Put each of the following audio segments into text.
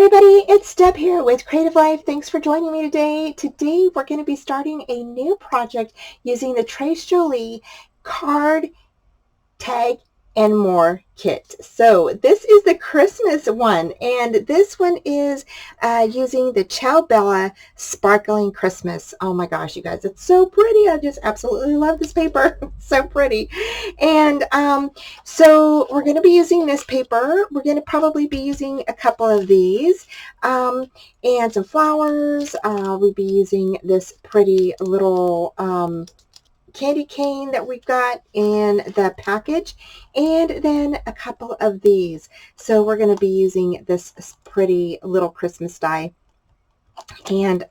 everybody, it's Deb here with Creative Life. Thanks for joining me today. Today we're going to be starting a new project using the Trace Jolie card, tag, and more kit. So this is the Christmas one, and this one is using the Ciao Bella Sparkling Christmas. Oh my gosh, you guys, it's so pretty. I just absolutely love this paper. It's so pretty. And so we're going to be using this paper. We're going to probably be using a couple of these and some flowers. We'll be using this pretty little candy cane that we got in the package, and then a couple of these. So we're going to be using this pretty little Christmas die, and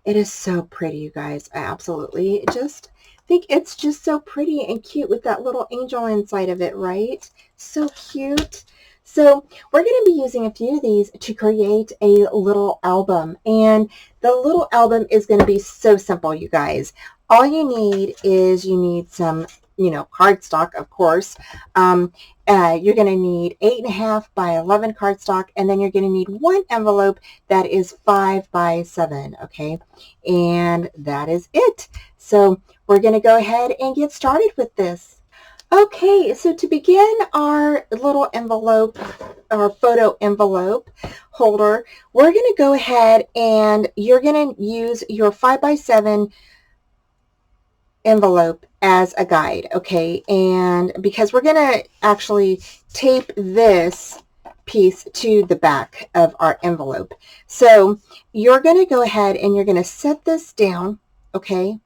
it is so pretty, you guys. I absolutely just think it's just so pretty and cute with that little angel inside of it, right? So cute. So we're going to be using a few of these to create a little album, and the little album is going to be so simple, you guys. All you need is some, cardstock, of course. You're going to need 8.5 by 11 cardstock, and then you're going to need one envelope that is 5 by 7, okay? And that is it. So we're going to go ahead and get started with this. Okay, so to begin our little envelope, our photo envelope holder, we're going to go ahead and you're going to use your 5 by 7 envelope as a guide, okay? And because we're going to actually tape this piece to the back of our envelope. So you're going to go ahead and you're going to set this down, okay,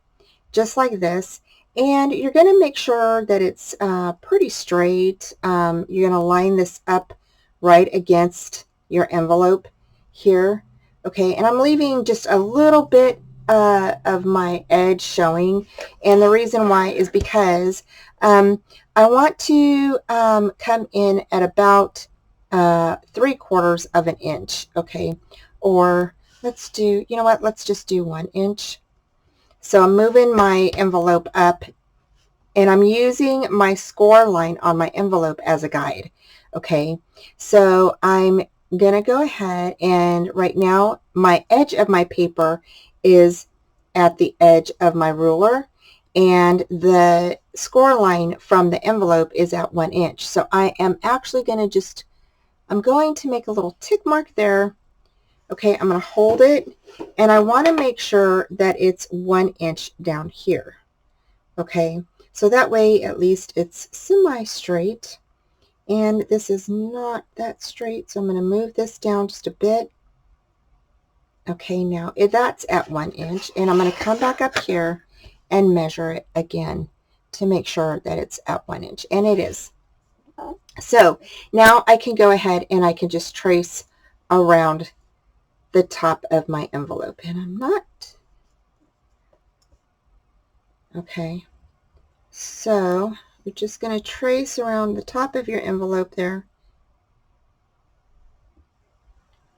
just like this. And you're going to make sure that it's pretty straight. You're going to line this up right against your envelope here, okay? And I'm leaving just a little bit of my edge showing, and the reason why is because I want to come in at about 3/4 of an inch, okay? Or let's do, you know what, let's just do 1 inch. So I'm moving my envelope up, and I'm using my score line on my envelope as a guide, okay? So I'm gonna go ahead, and right now my edge of my paper is at the edge of my ruler, and the score line from the envelope is at 1 inch. So I am actually going to I'm going to make a little tick mark there. Okay, I'm going to hold it, and I want to make sure that it's 1 inch down here. Okay, so that way at least it's semi-straight, and this is not that straight, so I'm going to move this down just a bit. Okay, now that's at 1 inch, and I'm going to come back up here and measure it again to make sure that it's at 1 inch, and it is. So now I can go ahead and I can just trace around the top of my envelope, and I'm not. Okay, so you're just going to trace around the top of your envelope there,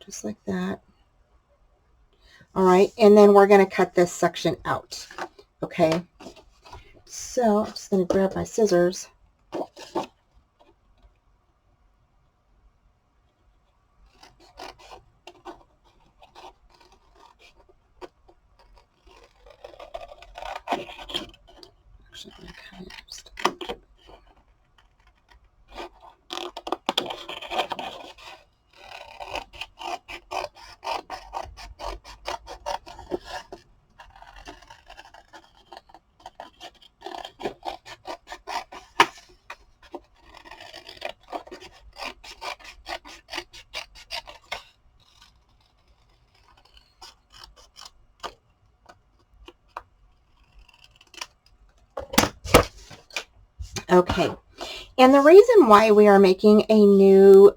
just like that. All right, and then we're going to cut this section out, okay? So I'm just going to grab my scissors. Actually, I'm going to cut it just a bit. Okay, and the reason why we are making a new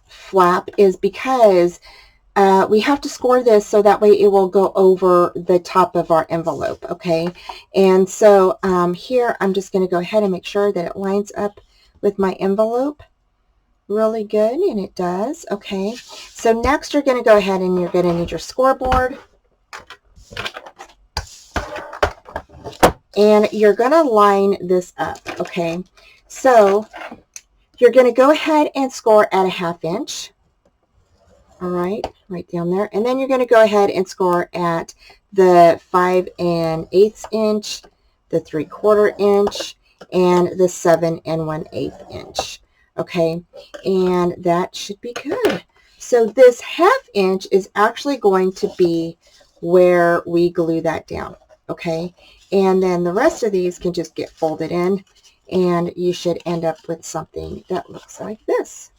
flap is because we have to score this so that way it will go over the top of our envelope, okay? And so here I'm just going to go ahead and make sure that it lines up with my envelope really good, and it does, okay? So next you're going to go ahead and you're going to need your scoreboard. And you're going to line this up, okay? So you're going to go ahead and score at a 1/2 inch. All right down there. And then you're going to go ahead and score at the 5 1/8 inch, the 3/4 inch, and the 7 1/8 inch. Okay, and that should be good. So this 1/2 inch is actually going to be where we glue that down. Okay, and then the rest of these can just get folded in, and you should end up with something that looks like this.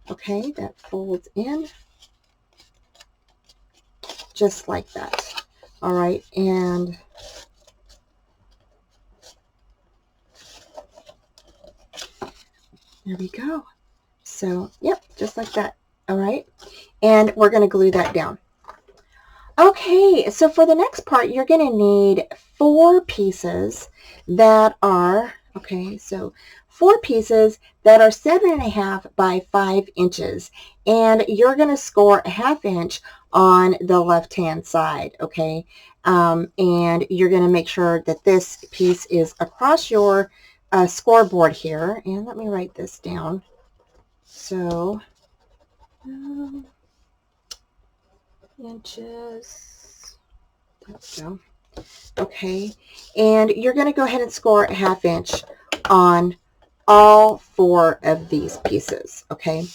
Okay, that folds in just like that. All right, and there we go. So, yep, just like that. All right, and we're going to glue that down. Okay, so for the next part, you're going to need 4 pieces that are, okay, so 4 pieces that are 7.5 by 5 inches, and you're going to score a 1/2 inch on the left-hand side, okay? And you're going to make sure that this piece is across your scoreboard here, and let me write this down. So, inches, there we go. Okay, and you're going to go ahead and score a 1/2 inch on all 4 of these pieces. Okay,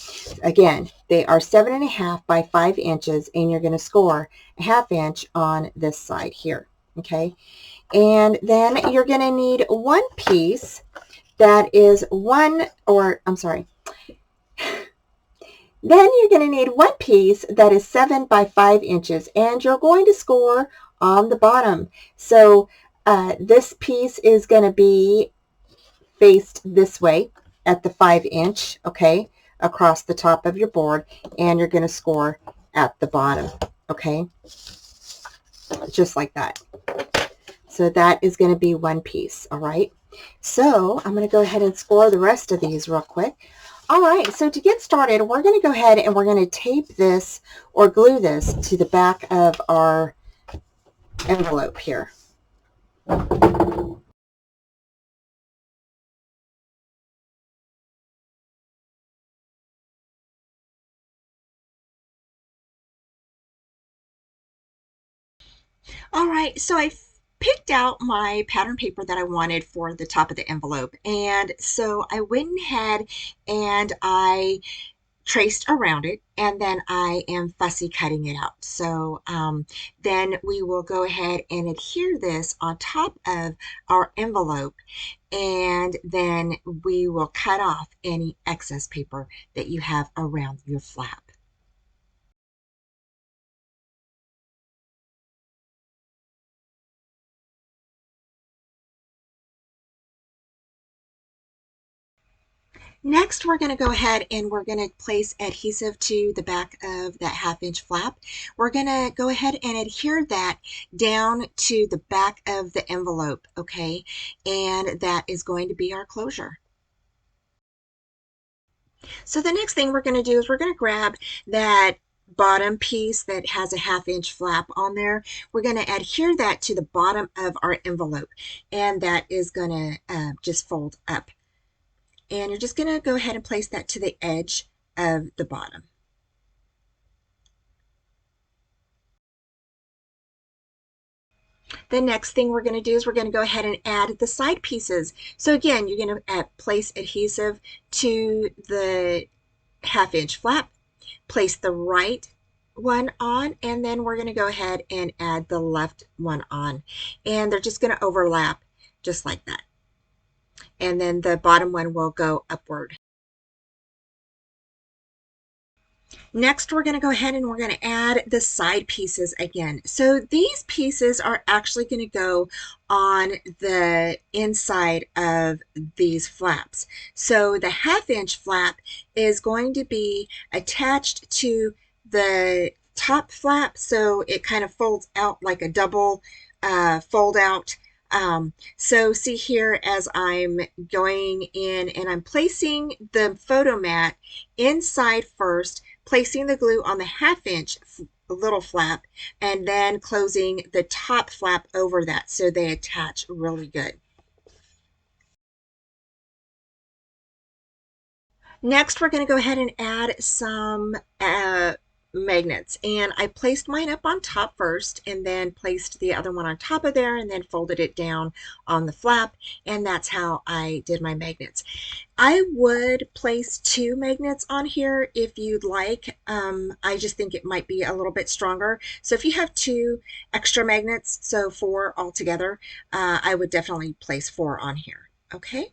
again, they are 7.5 by 5 inches, and you're going to score a 1/2 inch on this side here. Okay, and then you're going to need one piece that is then you're going to need one piece that is 7 by 5 inches, and you're going to score on the bottom. So this piece is going to be faced this way at the 5 inch, okay, across the top of your board, and you're going to score at the bottom, okay, just like that. So that is going to be one piece, all right. So I'm going to go ahead and score the rest of these real quick. All right, so to get started, we're going to go ahead and we're going to tape this or glue this to the back of our envelope here. All right, so I picked out my pattern paper that I wanted for the top of the envelope. And so I went ahead and I traced around it, and then I am fussy cutting it out. So then we will go ahead and adhere this on top of our envelope, and then we will cut off any excess paper that you have around your flap. Next, we're going to go ahead and we're going to place adhesive to the back of that 1/2 inch flap. We're going to go ahead and adhere that down to the back of the envelope, okay? And that is going to be our closure. So the next thing we're going to do is we're going to grab that bottom piece that has a 1/2 inch flap on there. We're going to adhere that to the bottom of our envelope, and that is going to just fold up. And you're just going to go ahead and place that to the edge of the bottom. The next thing we're going to do is we're going to go ahead and add the side pieces. So again, you're going to place adhesive to the 1/2 inch flap, place the right one on, and then we're going to go ahead and add the left one on. And they're just going to overlap just like that. And then the bottom one will go upward. Next, we're going to go ahead and we're going to add the side pieces again. So these pieces are actually going to go on the inside of these flaps. So the 1/2 inch flap is going to be attached to the top flap, so it kind of folds out like a double fold out. So see here as I'm going in and I'm placing the photo mat inside first, placing the glue on the 1/2 inch little flap, and then closing the top flap over that so they attach really good. Next, we're going to go ahead and add some magnets, and I placed mine up on top first and then placed the other one on top of there and then folded it down on the flap, and that's how I did my magnets. I would place 2 magnets on here if you'd like. I just think it might be a little bit stronger. So if you have 2 extra magnets, so 4 altogether, I would definitely place 4 on here. Okay.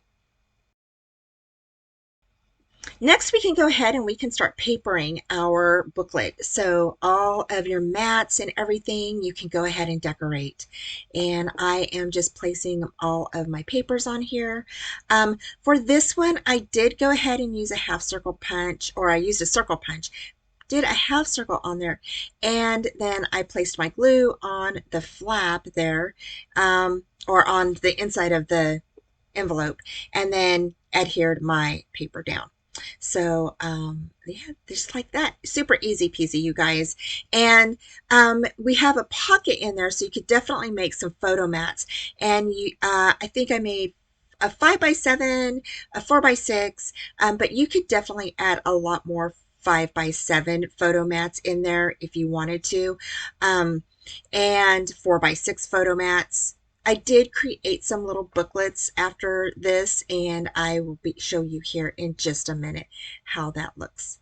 Next, we can go ahead and we can start papering our booklet. So all of your mats and everything, you can go ahead and decorate. And I am just placing all of my papers on here. For this one, I did go ahead and use a half circle punch, or I used a circle punch, did a half circle on there, and then I placed my glue on the flap there, or on the inside of the envelope, and then adhered my paper down. So yeah, just like that, super easy peasy, you guys. And we have a pocket in there, so you could definitely make some photo mats. And I think I made a 5x7, a 4x6, but you could definitely add a lot more 5x7 photo mats in there if you wanted to, and 4x6 photo mats. I did create some little booklets after this, and I will show you here in just a minute how that looks.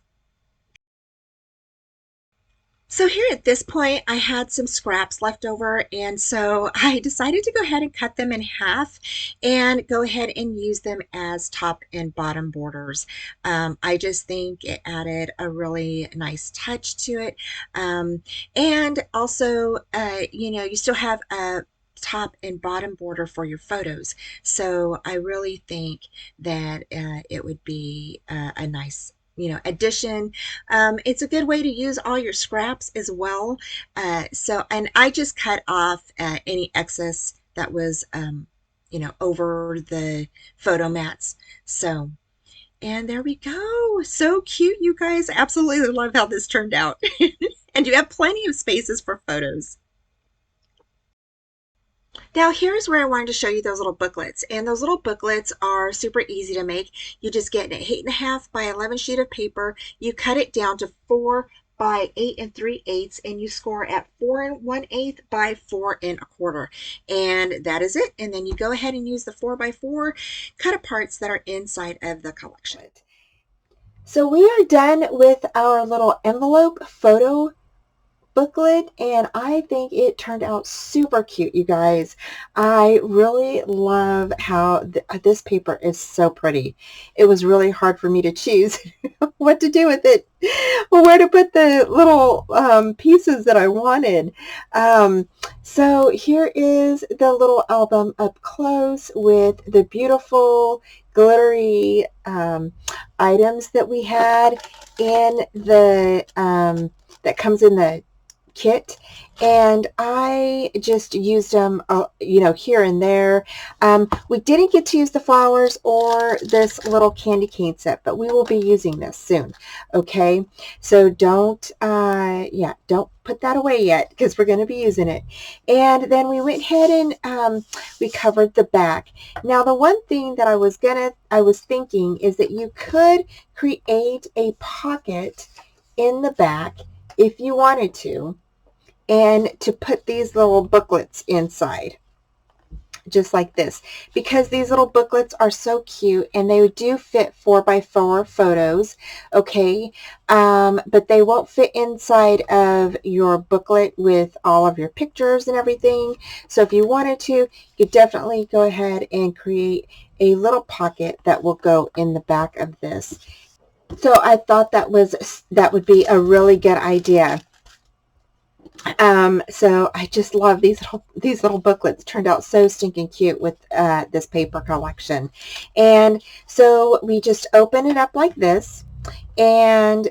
So here at this point, I had some scraps left over, and so I decided to go ahead and cut them in half and go ahead and use them as top and bottom borders. I just think it added a really nice touch to it. And also, you still have a top and bottom border for your photos. So I really think that it would be a nice addition. It's a good way to use all your scraps as well. And I just cut off any excess that was, over the photo mats. So, and there we go. So cute, you guys. Absolutely love how this turned out. And you have plenty of spaces for photos. Now here's where I wanted to show you those little booklets. And those little booklets are super easy to make. You just get an 8.5 by 11 sheet of paper. You cut it down to 4 by 8 3/8, and you score at 4 1/8 by 4 1/4. And that is it. And then you go ahead and use the 4x4 cut aparts that are inside of the collection. So we are done with our little envelope photo booklet, and I think it turned out super cute, you guys. I really love how this paper is so pretty. It was really hard for me to choose what to do with it, where to put the little pieces that I wanted. So here is the little album up close with the beautiful glittery items that we had in the that comes in the kit, and I just used them here and there. We didn't get to use the flowers or this little candy cane set, but we will be using this soon. Okay, so don't put that away yet, because we're going to be using it. And then we went ahead and we covered the back. Now the one thing that I was thinking is that you could create a pocket in the back if you wanted to, and to put these little booklets inside, just like this, because these little booklets are so cute, and they do fit 4x4 photos, okay, but they won't fit inside of your booklet with all of your pictures and everything. So if you wanted to, you could definitely go ahead and create a little pocket that will go in the back of this. So I thought that would be a really good idea. So I just love these little booklets. Turned out so stinking cute with this paper collection. And so we just open it up like this, and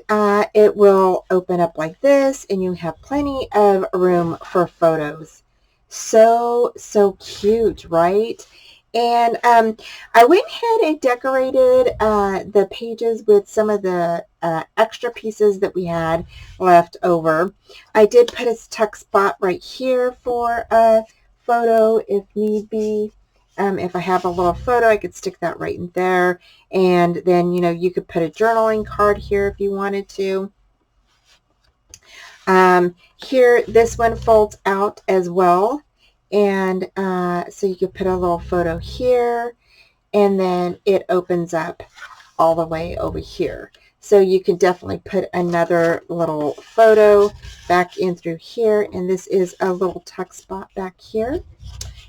it will open up like this, and you have plenty of room for photos. So cute, right? And I went ahead and decorated the pages with some of the extra pieces that we had left over. I did put a tuck spot right here for a photo if need be. If I have a little photo, I could stick that right in there. And then, you could put a journaling card here if you wanted to. Here, this one folds out as well. And so you could put a little photo here, and then it opens up all the way over here. So you can definitely put another little photo back in through here. And this is a little tuck spot back here.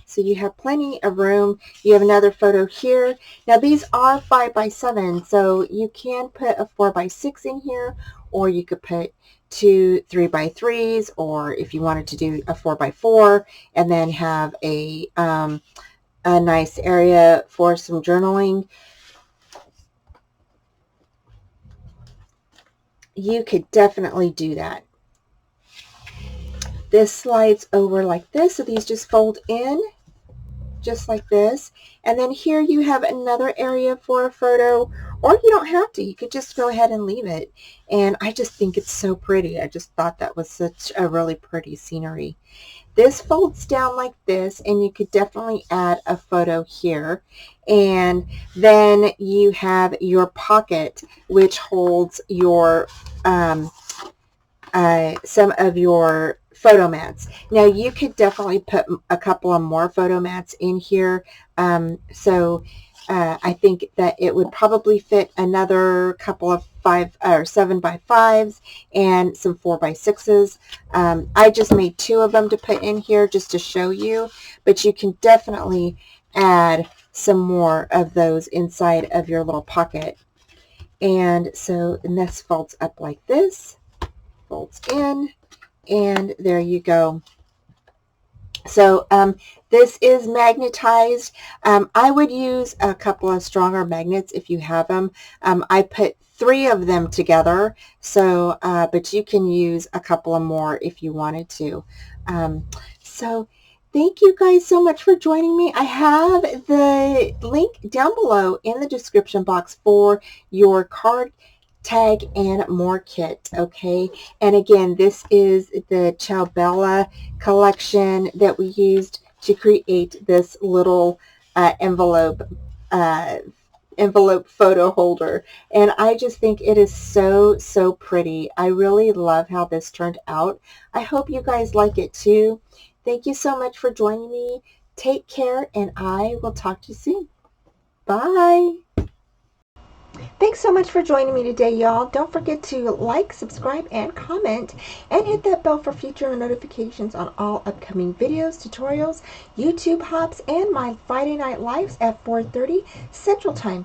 So you have plenty of room. You have another photo here. Now these are 5x7, so you can put a 4x6 in here, or you could put two 3x3s, or if you wanted to do a 4x4 and then have a nice area for some journaling, you could definitely do that. This slides over like this, so these just fold in just like this. And then here you have another area for a photo, or you don't have to. You could just go ahead and leave it. And I just think it's so pretty. I just thought that was such a really pretty scenery. This folds down like this, and you could definitely add a photo here. And then you have your pocket, which holds your some of your photo mats. Now you could definitely put a couple of more photo mats in here. I think that it would probably fit another couple of 5 or 7x5s and some 4x6s. I just made 2 of them to put in here just to show you, but you can definitely add some more of those inside of your little pocket. And so, and this folds up like this, folds in, and there you go. So this is magnetized. I would use a couple of stronger magnets if you have them. I put 3 of them together, so but you can use a couple of more if you wanted to. So thank you guys so much for joining me. I have the link down below in the description box for your card tag and more kit. Okay, and again, this is the Ciao Bella collection that we used to create this little envelope photo holder, and I just think it is so pretty. I really love how this turned out. I hope you guys like it too. Thank you so much for joining me. Take care, and I will talk to you soon. Bye. Thanks so much for joining me today, y'all. Don't forget to like, subscribe, and comment, and hit that bell for future notifications on all upcoming videos, tutorials, YouTube hops, and my Friday night lives at 4:30 Central Time.